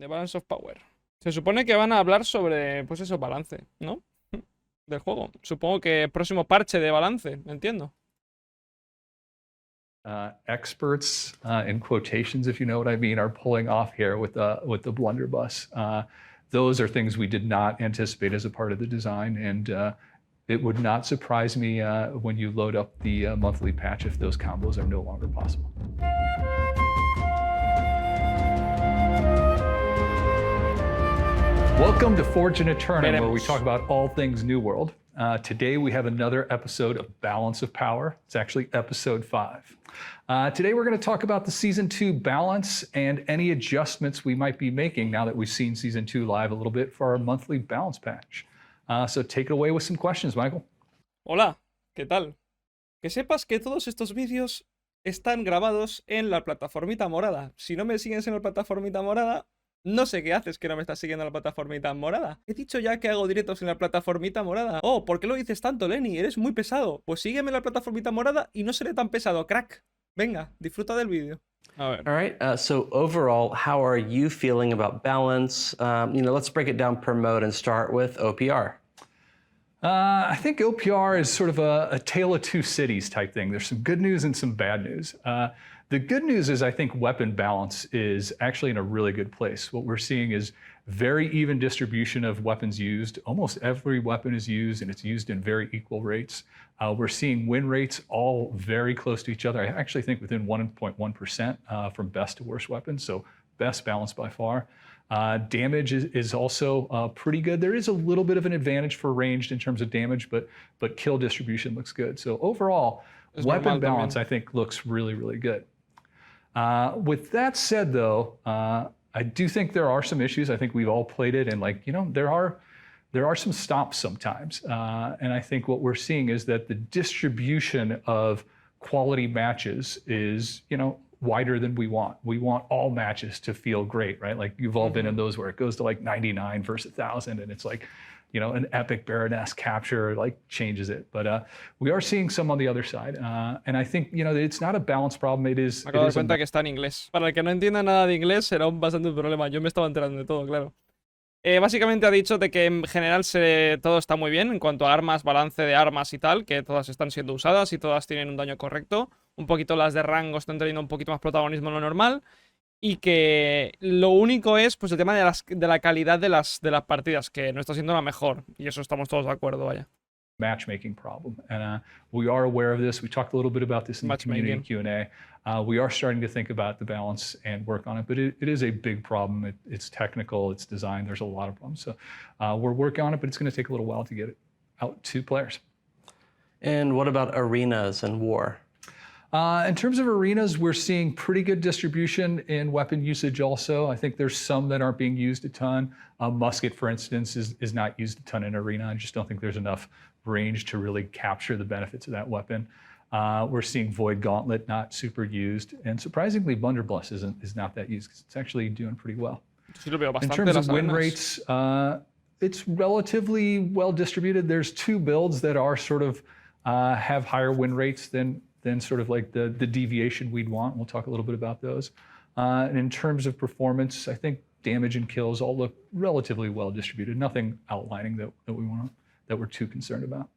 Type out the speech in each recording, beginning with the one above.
The Balance of Power. Se supone que van a hablar sobre, pues eso, balance, ¿no? Del juego. Supongo que próximo parche de balance, entiendo. Experts, in quotations, if you know what I mean, are pulling off here with the blunderbuss. Those are things we did not anticipate as a part of the design, and it would not surprise me when you load up the monthly patch if those combos are no longer possible. Welcome to Forge and Eternum, where we talk about all things New World. Today we have another episode of Balance of Power. It's actually episode 5. Today we're going to talk about the Season 2 balance and any adjustments we might be making now that we've seen Season 2 live a little bit for our monthly balance patch. So take it away with some questions, Michael. Hola, ¿qué tal? Que sepas que todos estos vídeos están grabados en la plataformita morada. Si no me sigues en la plataformita morada, no sé qué haces que no me estás siguiendo en la plataformita morada. He dicho ya que hago directos en la plataformita morada. Oh, ¿por qué lo dices tanto, Lenny? Eres muy pesado. Pues sígueme en la plataformita morada y no seré tan pesado, crack. Venga, disfruta del vídeo. A ver. All right, so overall, how are you feeling about balance? Let's break it down per mode and start with OPR. I think OPR is sort of a tale of two cities type thing. There's some good news and some bad news. The good news is I think weapon balance is actually in a really good place. What we're seeing is very even distribution of weapons used. Almost every weapon is used, and it's used in very equal rates. We're seeing win rates all very close to each other. I actually think within 1.1% from best to worst weapons, so best balance by far. Damage is also pretty good. There is a little bit of an advantage for ranged in terms of damage, but kill distribution looks good. So overall, weapon balance I think looks really, really good. With that said, though, I do think there are some issues. I think we've all played it, and there are some stops sometimes. And I think what we're seeing is that the distribution of quality matches is, wider than we want. We want all matches to feel great, right? Like you've all been in those where it goes to like 99 versus 1,000, and it's like, an epic Baroness capture like changes it. But we are seeing some on the other side. And I think, it's not a balance problem. It is. Me acabo de dar cuenta que está en inglés. Para el que no entienda nada de inglés será bastante un problema. Yo me estaba enterando de todo, claro. Básicamente ha dicho de que en general todo está muy bien en cuanto a armas, balance de armas y tal, que todas están siendo usadas y todas tienen un daño correcto. Un poquito las de rango están teniendo un poquito más protagonismo en lo normal. Y que lo único es pues el tema de la calidad de las partidas, que no está siendo la mejor. Y eso estamos todos de acuerdo, vaya. Matchmaking problem, and we are aware of this. We talked a little bit about this in the community Q&A. We are starting to think about the balance and work on it, but it is a big problem. It's technical, it's design, there's a lot of problems. So we're working on it, but it's going to take a little while to get it out to players. And what about arenas and war? In terms of arenas, we're seeing pretty good distribution in weapon usage also. I think there's some that aren't being used a ton. Musket, for instance, is not used a ton in arena. I just don't think there's enough range to really capture the benefits of that weapon. We're seeing Void Gauntlet not super used. And surprisingly, Blunderbuss is not that used. It's actually doing pretty well. In terms of win rates, it's relatively well distributed. There's two builds that are sort of have higher win rates than sort of like the deviation we'd want. We'll talk a little bit about those. And in terms of performance, I think damage and kills all look relatively well distributed. Nothing outlining that we're too concerned about.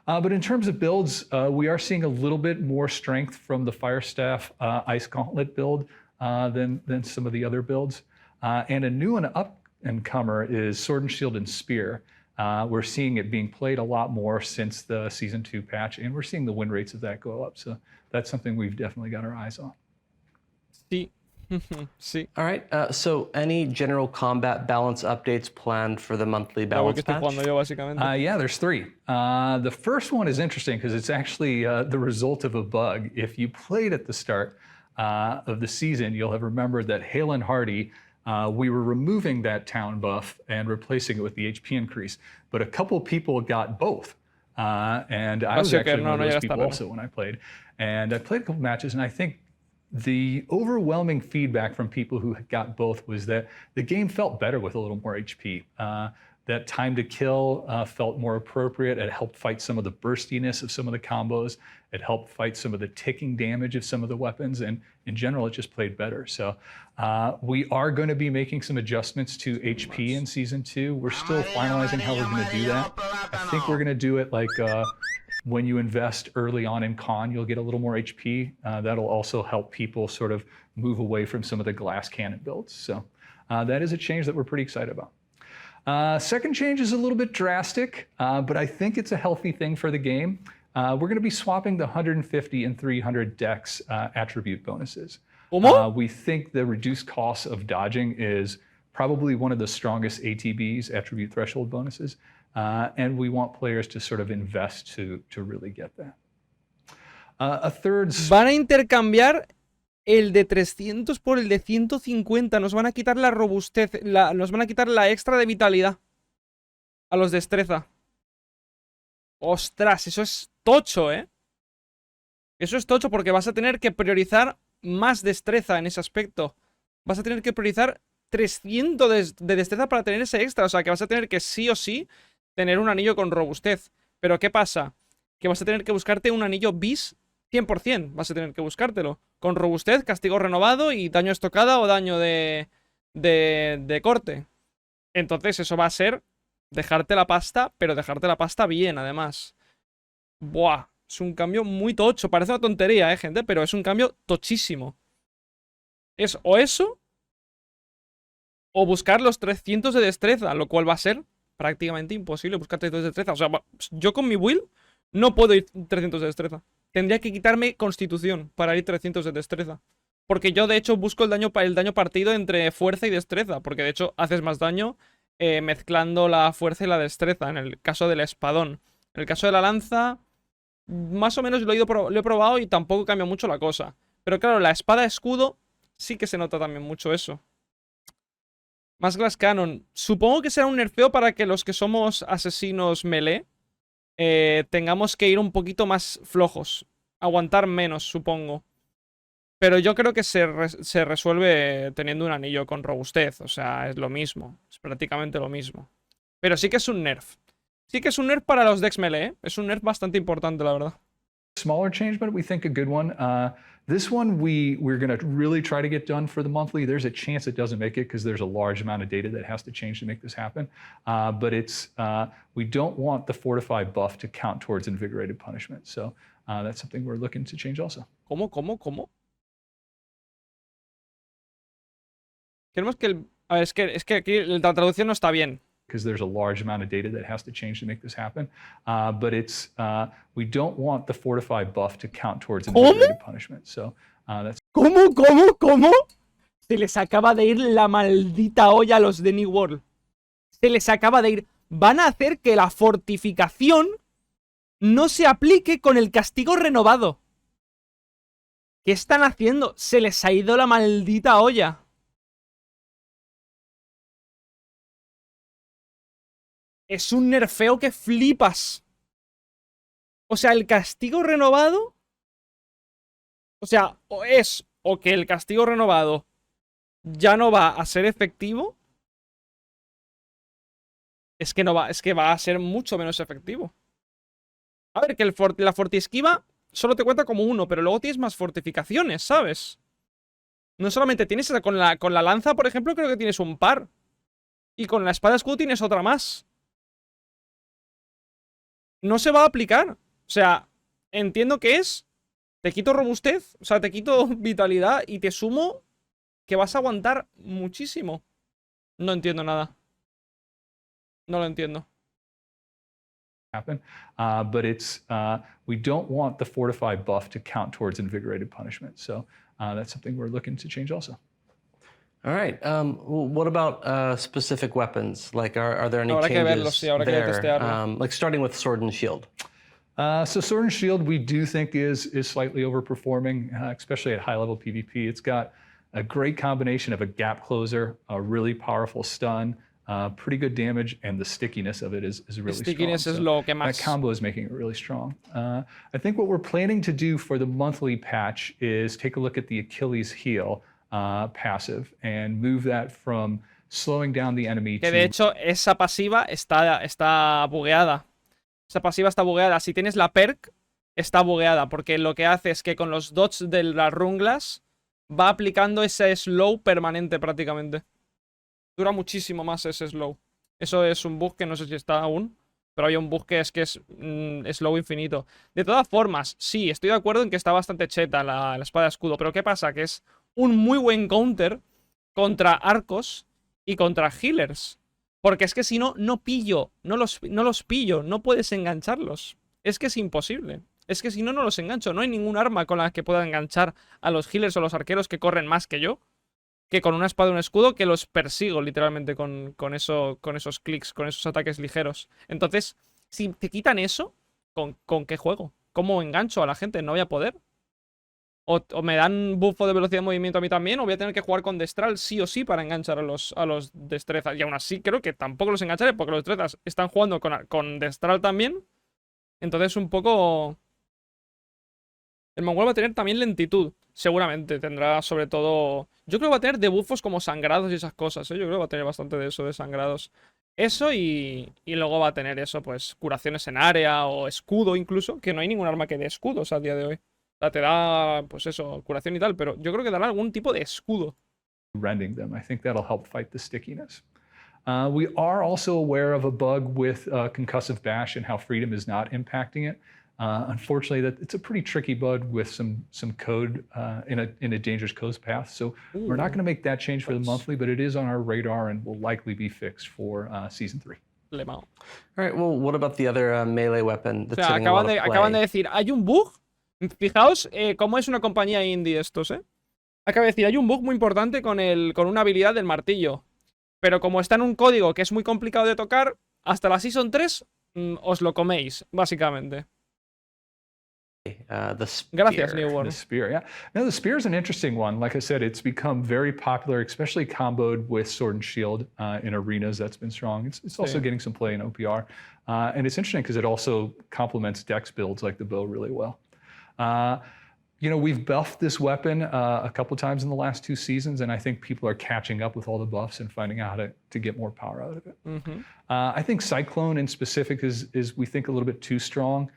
But in terms of builds, we are seeing a little bit more strength from the Firestaff Ice Gauntlet build than some of the other builds. And a new and up-and-comer is Sword and Shield and Spear. We're seeing it being played a lot more since the Season 2 patch, and we're seeing the win rates of that go up. So that's something we've definitely got our eyes on. Sí. Sí. All right, so any general combat balance updates planned for the monthly balance patch? Yeah, there's 3. The first one is interesting because it's actually the result of a bug. If you played at the start of the season, you'll have remembered that Hale and Hardy, we were removing that town buff and replacing it with the HP increase. But a couple people got both. And I was actually one of those people also when I played. And I played a couple matches, and I think the overwhelming feedback from people who got both was that the game felt better with a little more HP. That time to kill felt more appropriate. It helped fight some of the burstiness of some of the combos. It helped fight some of the ticking damage of some of the weapons. And in general, it just played better. So we are going to be making some adjustments to HP in Season 2. We're still finalizing how we're going to do that. I think we're going to do it like when you invest early on in Con, you'll get a little more HP. That'll also help people sort of move away from some of the glass cannon builds. So that is a change that we're pretty excited about. Second change is a little bit drastic, but I think it's a healthy thing for the game. We're going to be swapping the 150 and 300 dex attribute bonuses. We think the reduced cost of dodging is probably one of the strongest ATBs, attribute threshold bonuses, and we want players to sort of invest to really get that. A third... Van a intercambiar el de 300 por el de 150. Nos van a quitar la robustez. Nos van a quitar la extra de vitalidad a los destreza. Ostras, eso es tocho, ¿eh? Eso es tocho porque vas a tener que priorizar más destreza en ese aspecto. Vas a tener que priorizar 300 de destreza para tener ese extra. O sea, que vas a tener que sí o sí tener un anillo con robustez. Pero ¿qué pasa? Que vas a tener que buscarte un anillo bis 100%. Vas a tener que buscártelo. Con robustez, castigo renovado y daño estocada o daño de corte. Entonces eso va a ser dejarte la pasta, pero dejarte la pasta bien, además. Buah, es un cambio muy tocho. Parece una tontería, gente, pero es un cambio tochísimo. Es o eso, o buscar los 300 de destreza, lo cual va a ser prácticamente imposible buscar 300 de destreza. O sea, yo con mi build no puedo ir 300 de destreza. Tendría que quitarme constitución para ir 300 de destreza. Porque yo, de hecho, busco el daño partido entre fuerza y destreza. Porque, de hecho, haces más daño mezclando la fuerza y la destreza. En el caso del espadón. En el caso de la lanza, más o menos lo he probado y tampoco cambia mucho la cosa. Pero claro, la espada escudo sí que se nota también mucho eso. Más Glass Cannon. Supongo que será un nerfeo para que los que somos asesinos melee tengamos que ir un poquito más flojos. Aguantar menos, supongo. Pero yo creo que se resuelve teniendo un anillo con robustez. O sea, es lo mismo. Es prácticamente lo mismo. Pero sí que es un nerf. Sí que es un nerf para los decks melee, ¿eh? Es un nerf bastante importante, la verdad. Smaller change, but we think a good one. This one we're going to really try to get done for the monthly. There's a chance it doesn't make it because there's a large amount of data that has to change to make this happen. But it's we don't want the fortify buff to count towards invigorated punishment. So that's something we're looking to change also. ¿Cómo? Queremos que a ver, es que aquí la traducción no está bien. Because there's a large amount of data that has to change to make this happen. But it's we don't want the fortify buff to count towards invigorated punishment. So that's... ¿Cómo? Se les acaba de ir la maldita olla a los de New World. Se les acaba de ir. Van a hacer que la fortificación no se aplique con el castigo renovado. ¿Qué están haciendo? Se les ha ido la maldita olla. Es un nerfeo que flipas. O sea, el castigo renovado... O sea, o que el castigo renovado ya no va a ser efectivo. Es que va a ser mucho menos efectivo. A ver, que la fortiesquiva solo te cuenta como uno, pero luego tienes más fortificaciones, ¿sabes? No solamente tienes esa, con la lanza, por ejemplo, creo que tienes un par. Y con la espada escudo tienes otra más. No se va a aplicar. O sea, entiendo que es... Te quito robustez, o sea, te quito vitalidad y te sumo que vas a aguantar muchísimo. No entiendo nada. No lo entiendo. Happen, but it's we don't want the fortify buff to count towards invigorated punishment. So that's something we're looking to change also. All right. What about specific weapons? Like, are there any Habrá que verlos, changes sí, habrá que there? testearlo. Like starting with sword and shield. So Sword and Shield, we do think is slightly overperforming, especially at high-level PvP. It's got a great combination of a gap closer, a really powerful stun, pretty good damage, and the stickiness of it is really strong. Stickiness es lo que más... That combo is making it really strong. I think what we're planning to do for the monthly patch is take a look at the Achilles heel passive and move that from slowing down the enemy Que de hecho, esa pasiva está bugueada. Esa pasiva está bugueada. Si tienes la perk, está bugueada. Porque lo que hace es que con los dots de las runglas va aplicando ese slow permanente prácticamente. Dura muchísimo más ese slow. Eso es un bug que no sé si está aún. Pero hay un bug que es slow infinito. De todas formas, sí, estoy de acuerdo en que está bastante cheta la espada de escudo. Pero ¿qué pasa? Que es un muy buen counter contra arcos y contra healers. Porque es que si no, no los pillo. No puedes engancharlos. Es que es imposible. Es que si no, no los engancho. No hay ningún arma con la que pueda enganchar a los healers o los arqueros que corren más que yo. Que con una espada y un escudo que los persigo literalmente con esos clics, con esos ataques ligeros. Entonces, si te quitan eso, ¿con qué juego? ¿Cómo engancho a la gente? No voy a poder. O me dan buffo de velocidad de movimiento a mí también, o voy a tener que jugar con destral sí o sí para enganchar a los destrezas. Y aún así creo que tampoco los engancharé porque los destrezas están jugando con destral también. Entonces un poco... El mongol va a tener también lentitud. Seguramente tendrá sobre todo... Yo creo que va a tener debuffos como sangrados y esas cosas, ¿eh? Yo creo que va a tener bastante de eso, de sangrados. Eso y luego va a tener eso, pues curaciones en área o escudo incluso. Que no hay ningún arma que dé escudos a día de hoy. O sea, te da, pues eso, curación y tal. Pero yo creo que dará algún tipo de escudo. rending them. I think that'll help fight the stickiness. We are also aware of a bug with concussive bash and how freedom is not impacting it. Unfortunately, it's a pretty tricky bug with some code in a dangerous code path. So we're not going to make that change for the monthly, but it is on our radar and will likely be fixed for Season 3. All right, well, what about the other melee weapon that's O sea, acaban de decir, hay un bug. Fijaos cómo es una compañía indie estos, ¿eh? Acaba de decir, hay un bug muy importante con una habilidad del martillo. Pero como está en un código que es muy complicado de tocar, hasta la Season 3 os lo coméis, básicamente. The spear. Gracias, New World. The spear, yeah. Now, the spear is an interesting one. Like I said, it's become very popular, especially comboed with sword and shield in arenas. That's been strong. It's also getting some play in OPR. And it's interesting because it also complements dex builds like the bow really well. You know, we've buffed this weapon a couple times in the last 2 seasons, and I think people are catching up with all the buffs and finding out how to get more power out of it. I think Cyclone in specific is we think, a little bit too strong.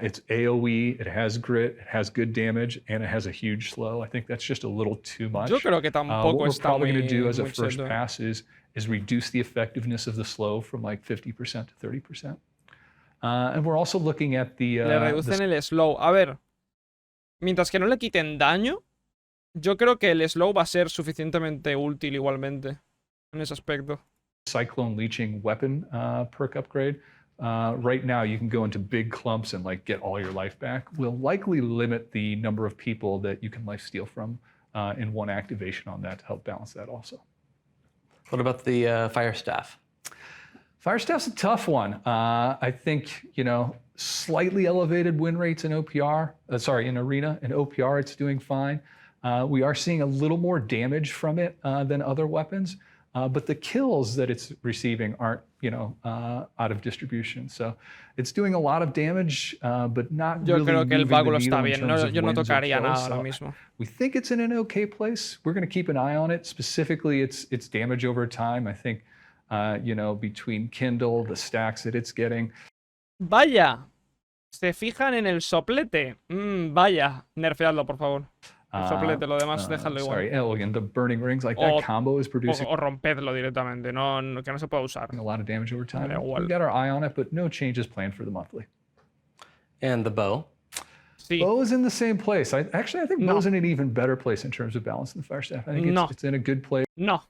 It's AoE, it has grit, it has good damage, and it has a huge slow. I think that's just a little too much. Yo creo que tampoco what we're está probably going to do muy as a first cheto. pass is reduce the effectiveness of the slow from like 50% to 30%. And we're also looking at the... Le reducen el slow. A ver, mientras que no le quiten daño, yo creo que el slow va a ser suficientemente útil igualmente en ese aspecto. Cyclone leeching weapon perk upgrade. Right now, you can go into big clumps and like get all your life back. We'll likely limit the number of people that you can life steal from in one activation on that to help balance that also. What about the fire staff? Fire staff's a tough one. I think, you know, slightly elevated win rates in OPR. In arena. In OPR, it's doing fine. We are seeing a little more damage from it than other weapons. But the kills that it's receiving aren't, you know, out of distribution. So it's doing a lot of damage, but not Yo really creo que el moving the báculo está needle in bien. terms of Yo no wins or tocaría kills. nada So ahora mismo. we think it's in an okay place. We're going to keep an eye on it. Specifically, its damage over time. I think, you know, between Kindle, the stacks that it's getting. Vaya, se fijan en el soplete. Vaya, nerfeadlo, por favor. El soplete, lo demás, déjalo igual. Sorry, again, the burning rings, like that combo is producing O rompedlo directamente, que no se pueda usar. a lot of damage over time. Da igual. We've got our eye on it, but no changes planned for the monthly. And the bow? Sí. Bow is in the same place. I think No. Bow's in an even better place in terms of balance than the fire staff. I think No. it's in a good place. No.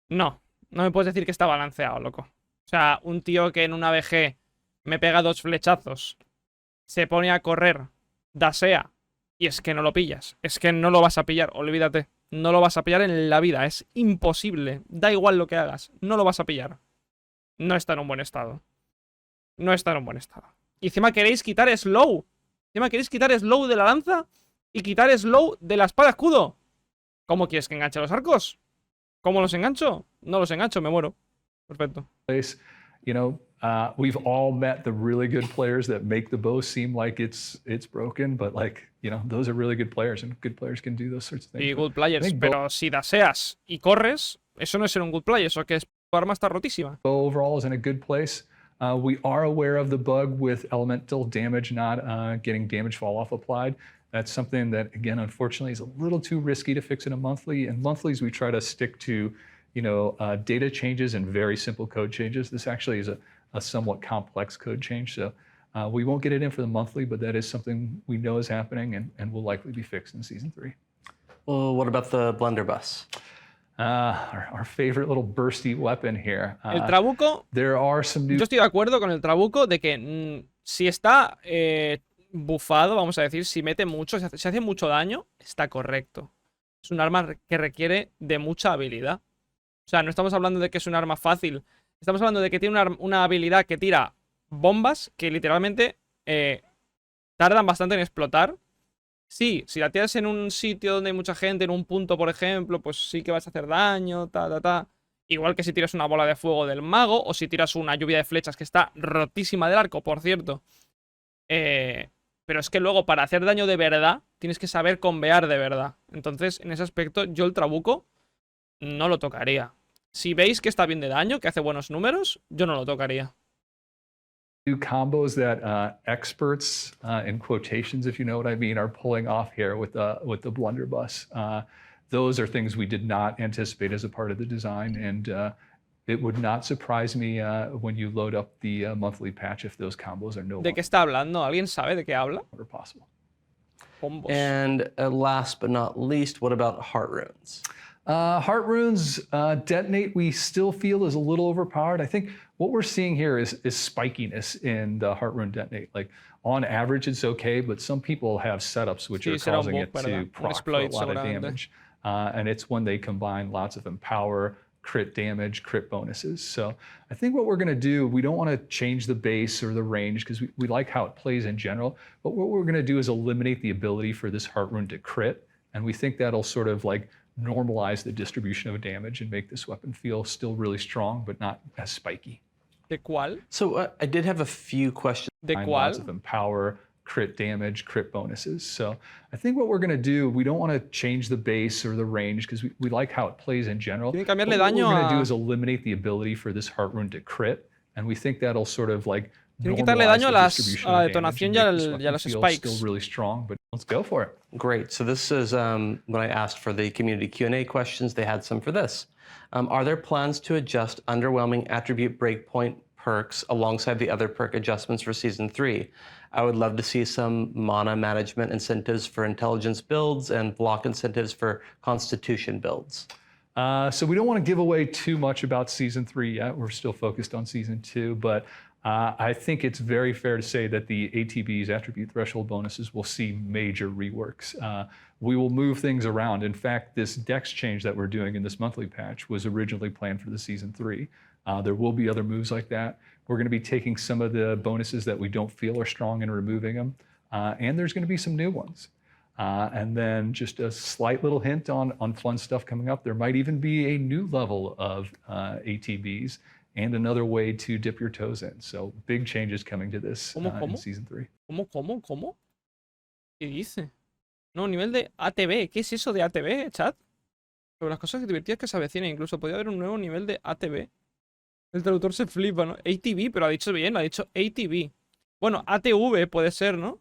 No me puedes decir que está balanceado, loco. O sea, un tío que en una BG me pega 2 flechazos, se pone a correr, dasea, y es que no lo pillas. Es que no lo vas a pillar, olvídate. No lo vas a pillar en la vida, es imposible. Da igual lo que hagas, no lo vas a pillar. No está en un buen estado. No está en un buen estado. Y encima queréis quitar slow. Encima queréis quitar slow de la lanza y quitar slow de la espada escudo. ¿Cómo quieres que enganche los arcos? ¿Cómo los engancho? No los engancho, me muero. Perfecto. You know, we've all met the really good players that make the bow seem like it's broken, but like, you know, those are really good players, and good players can do those sorts of things. Y good players, pero si daseas y corres, eso no es ser un good play, eso que es, tu arma está rotísima. Overall is in a good place. We are aware of the bug with elemental damage not getting damage fall off applied. That's something that, again, unfortunately, is a little too risky to fix in a monthly. In monthlies, we try to stick to, data changes and very simple code changes. This actually is a somewhat complex code change, so we won't get it in for the monthly, but that is something we know is happening and will likely be fixed in season 3. Well, what about the blunderbuss? Our favorite little bursty weapon here. El trabuco, There are some new yo estoy de acuerdo con el trabuco de que si está bufado, vamos a decir, si mete mucho, si hace mucho daño, está correcto. Es un arma que requiere de mucha habilidad. O sea, no estamos hablando de que es un arma fácil. Estamos hablando de que tiene una habilidad que tira bombas que literalmente tardan bastante en explotar. Sí, si la tiras en un sitio donde hay mucha gente, en un punto, por ejemplo, pues sí que vas a hacer daño, Igual que si tiras una bola de fuego del mago, o si tiras una lluvia de flechas que está rotísima del arco, por cierto. Pero es que luego, para hacer daño de verdad, tienes que saber convear de verdad. Entonces, en ese aspecto, yo el trabuco no lo tocaría. Si veis que está bien de daño, que hace buenos números, yo no lo tocaría. new combos that experts, in quotations, if you know what I mean, are pulling off here with the blunderbuss. Those are things we did not anticipate as a part of the design, and it would not surprise me when you load up the monthly patch if those combos are no ¿De qué está hablando? ¿Alguien sabe de qué habla? longer possible. Combos. And last but not least, what about heart runes? Heart runes detonate, we still feel is a little overpowered. I think what we're seeing here is spikiness in the heart rune detonate. Like on average, it's okay, but some people have setups which Sí, are será un causing bug, it ¿verdad? to Un proc for a exploit, lot of seguramente. damage. And it's when they combine lots of empower, crit damage, crit bonuses. So I think what we're going to do, we don't want to change the base or the range because we like how it plays in general. But what we're going to do is eliminate the ability for this heart rune to crit. And we think that'll sort of like normalize the distribution of damage and make this weapon feel still really strong, but not as spiky. ¿De cuál? So I did have a few questions. ¿De And cuál? lots of empower, crit damage, crit bonuses. So I think what we're going to do, we don't want to change the base or the range because we like how it plays in general. Tiene que But cambiarle what daño we're going to a... do is eliminate the ability for this heart rune to crit, and we think that'll sort of like Tiene que quitarle normalize daño a the las- distribution a la of damage detonación and y make this y a weapon los feel spikes. still really strong. But let's go for it. Great. So this is when I asked for the community Q&A questions, they had some for this. Are there plans to adjust underwhelming attribute breakpoint perks alongside the other perk adjustments for Season 3? I would love to see some mana management incentives for intelligence builds and block incentives for constitution builds. So we don't want to give away too much about Season 3 yet. We're still focused on Season 2, but I think it's very fair to say that the ATB's attribute threshold bonuses will see major reworks. We will move things around. In fact, this dex change that we're doing in this monthly patch was originally planned for the Season 3. There will be other moves like that. We're going to be taking some of the bonuses that we don't feel are strong and removing them, and there's going to be some new ones. And then just a slight little hint on fun stuff coming up. There might even be a new level of ATBs and another way to dip your toes in. So big changes coming to this ¿Cómo? in Season 3. ¿Cómo? ¿Qué dice? No, nivel de ATB. ¿Qué es eso de ATB, chat? Sobre las cosas divertidas que se avecinan. Incluso podría haber un nuevo nivel de ATB. El traductor se flipa, ¿no? ATB, pero ha dicho bien, ha dicho ATB. Bueno, ATV puede ser, ¿no?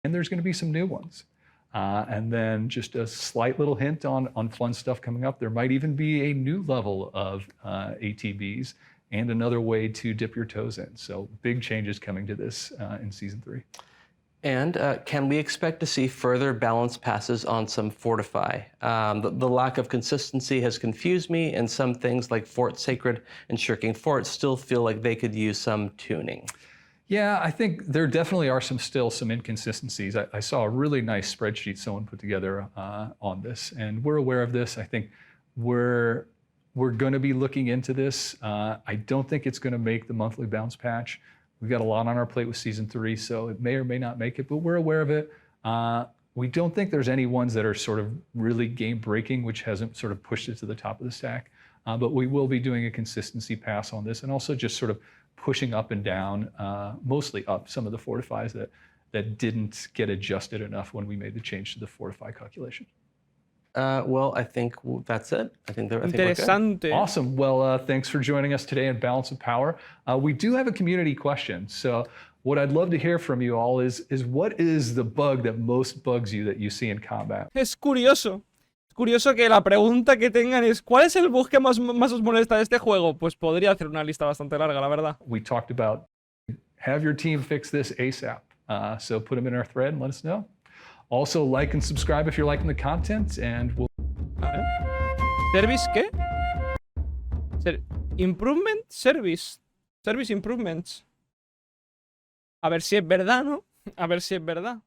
And there's going to be some new ones. And then just a slight little hint on fun stuff coming up. There might even be a new level of ATBs and another way to dip your toes in. So big changes coming to this in Season 3. And can we expect to see further balance passes on some Fortify? The lack of consistency has confused me, and some things like Fort Sacred and Shirking Fort still feel like they could use some tuning. Yeah, I think there definitely are still some inconsistencies. I saw a really nice spreadsheet someone put together on this, and we're aware of this. I think we're going to be looking into this. I don't think it's going to make the monthly bounce patch. We've got a lot on our plate with Season 3, so it may or may not make it, but we're aware of it. We don't think there's any ones that are sort of really game-breaking, which hasn't sort of pushed it to the top of the stack. But we will be doing a consistency pass on this, and also just sort of pushing up and down, mostly up, some of the fortifies that didn't get adjusted enough when we made the change to the fortify calculation. Well, I think that's it. I think we're good. Interesante. Awesome. Well, thanks for joining us today in Balance of Power. We do have a community question. So what I'd love to hear from you all is what is the bug that most bugs you that you see in combat? Es curioso. Es curioso que la pregunta que tengan es ¿cuál es el bug que más os molesta de este juego? Pues podría hacer una lista bastante larga, la verdad. We talked about have your team fix this ASAP. So put them in our thread and let us know. Also, like and subscribe if you're liking the content, and we'll... ¿Service qué? Improvement Service. Service Improvements. A ver si es verdad, ¿no? A ver si es verdad.